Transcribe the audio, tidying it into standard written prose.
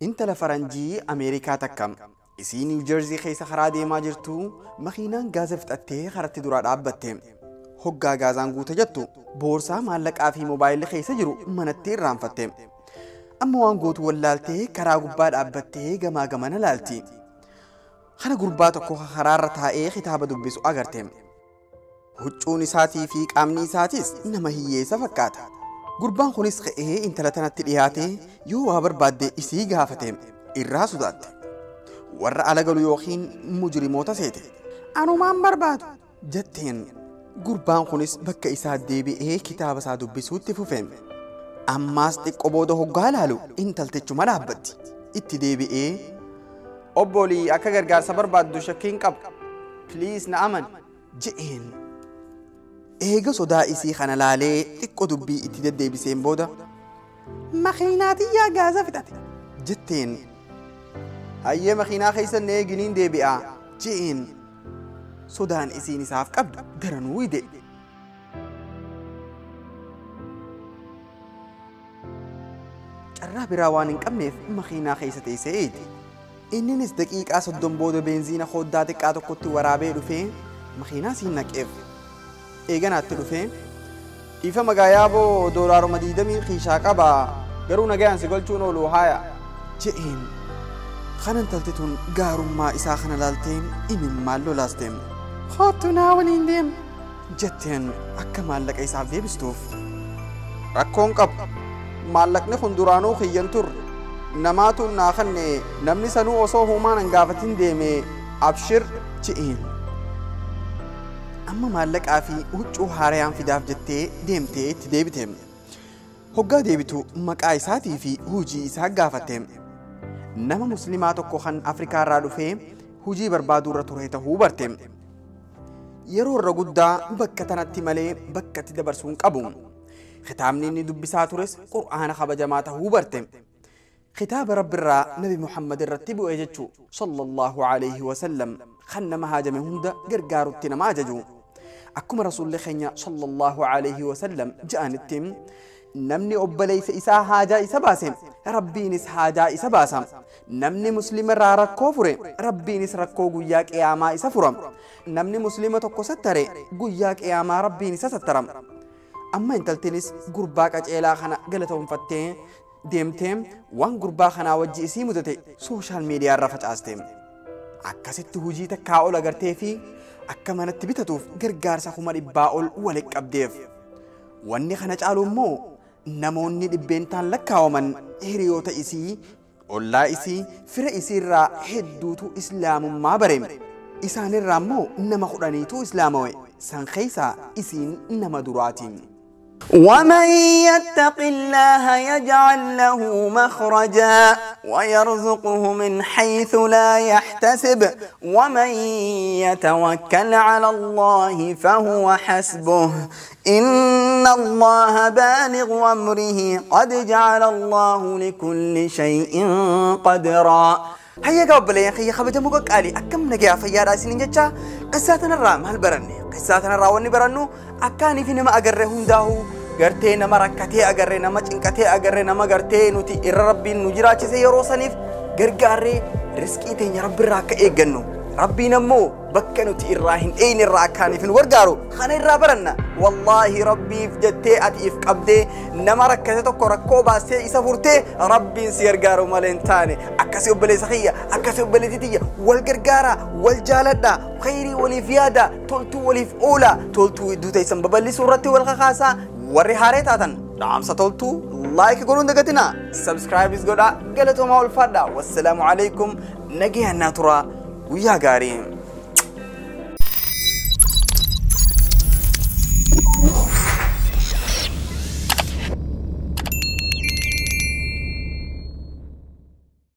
انت لفرنجي امريكا تكم اسي نيو جيرسي خيس خرادي ما جرتو مخينان غازفت اتي خرت درا دابته هوغا غازان غوت جتو بورسا مالك افي موبايل خيس جرو منتي رانفته اما وان غوت ولالتي كرا غباد ابته غما غمن لالتي خنا غربات كو خرارتا اي خطاب دبسو اغرتم huccuun isaatii fi qaamni isaatis nama hiyyeessa fakkaata. Gurbaan kunis ka'ee intala tanatti dhiyaate yoo waa barbaadde isii gaafate irraa sodaatte. Warra ala galu yookiin mujrimoota seete. Anumaan barbaadu jetteen gurbaan kunis bakka isaa deebi'ee kitaaba isaa dubbisuutti fufe. Ammaas xiqqoo booda hoggaa laalu intaltichuma dhaabbatti. Itti deebi'ee obbolii akka gargaarsa barbaaddu shakkiin qaba. Please na aman je'een. Eega sodaa isii kana laalee xiqqoo dubbii itti deddeebiseen booda makiinaatiyyaa gaaza fixate jetteen hayyee makiinaa keessan eeginiin deebi'aa je'een sodaan isiin isaaf qabdu daranuu ide. Carraa biraa waan hin qabneef makiinaa keessa teessee eegi. Inninis daqiiqaa 30 booda beenziina hoddaa xiqqaa tokkotti waraabee dhufee makiinaa siin naqeef. Eeganaatti dhufee ifa magayaaboo doolaaruma 20 xiishaa qaba garuu nagayaan si galchuun oolu haaya je'een kanan taltituun gaarummaa isaa kana laalteen imimmaan lolaasteen hoottu naa waliin deem jetteen akka maallaqa isaaf deebistuuf. Rakkoon qabu maallaqni kun duraanuu kiyyan turre namaatu naa kanne namni sanuu osoo humaan hin gaafatin deeme abshir je'een. Amma maallaqaa fi huccuu haarayaan fidaaf jettee deemtee itti deebite. Hoggaa deebitu maqaa isaatii fi hujii isaa gaafate. Nama muslimaa tokko kan Afrikaa irraa dhufee hujii barbaaduu irra ture ta'uu barte. Yeroo irra guddaa bakka tanatti malee bakka itti dabarsuun qabu. Kitaabni inni dubbisaa tures Qur'aana kabajamaa ta'uu barte. Kitaaba Rabbiirraa Nabi Muhammad irratti bu'ee jechuu sallallahu alayhi wa sallam kan nama haajame hunda gargaarutti nama ajaju. Akkuma rasuulli keenya sallallahu alayhi wa sallam ja'anitti namni obboleessa isaa haajaa isa baase rabbiinis haajaa isa baasa. Namni muslima irraa rakkoo fure rabbiinis rakkoo guyyaa qiyaamaa isa fura. Namni muslima tokko sattare guyyaa qiyaamaa rabbiin isa sattara. Amma intaltinis gurbaa qaceelaa kana galatoonfattee deemtee waan gurbaa kanaa wajji isii mudate sooshaal miidiyaa irra facaaste. Akkasitti hujii takkaa ol agartee fi akka manatti bitatuuf gargaarsa 100 ol walitti qabdeef. Wanni kana caalu immoo namoonni dhibbeentaan lakkaawaman hiriyoota isii, ollaa isii, fira isii irraa hedduutu islaamummaa bare. Isaan irraa immoo nama 10tu islaamawe. San keessaa isiin nama duraatiin. ومن يتق الله يجعل له مخرجا ويرزقه من حيث لا يحتسب ومن يتوكل على الله فهو حسبه إن الله بالغ أمره قد جعل الله لكل شيء قدرا. هيا قبل يا أخي خبز مقك علي أكم نجا فيا راسين جتة قصاتنا الرام هل برني قصاتنا الراوني برنو أكاني في نما أجرهم داهو قرتي نما ركتي أجري نما تنكتي أجري نما قرتي نوتي الربي نجرا شيء يروسنيف قرقاري رزقي تيجي رب الراك إيجنو ربي نمو بكنوتي الراهن أين الراكاني في الورقارو خاني الرابرنا والله ربي في جتة أتيف قبدي نما ركتي تكركو باسي يسافرتي ربي سيرقارو مالنتاني أكاسي وبلي سخية أكاسي وبلي تيجي والقرقارة والجالدة خيري ولي فيادا تولتو ولي فؤولا تولتو دوتي سنببلي سورتي والغخاسة وري هاريتاتن دعم ستولتو لايك قولون دقتنا سبسكرايب إزقودا قلتو ماول فادا والسلام عليكم نجيها الناتورا ويا قارين.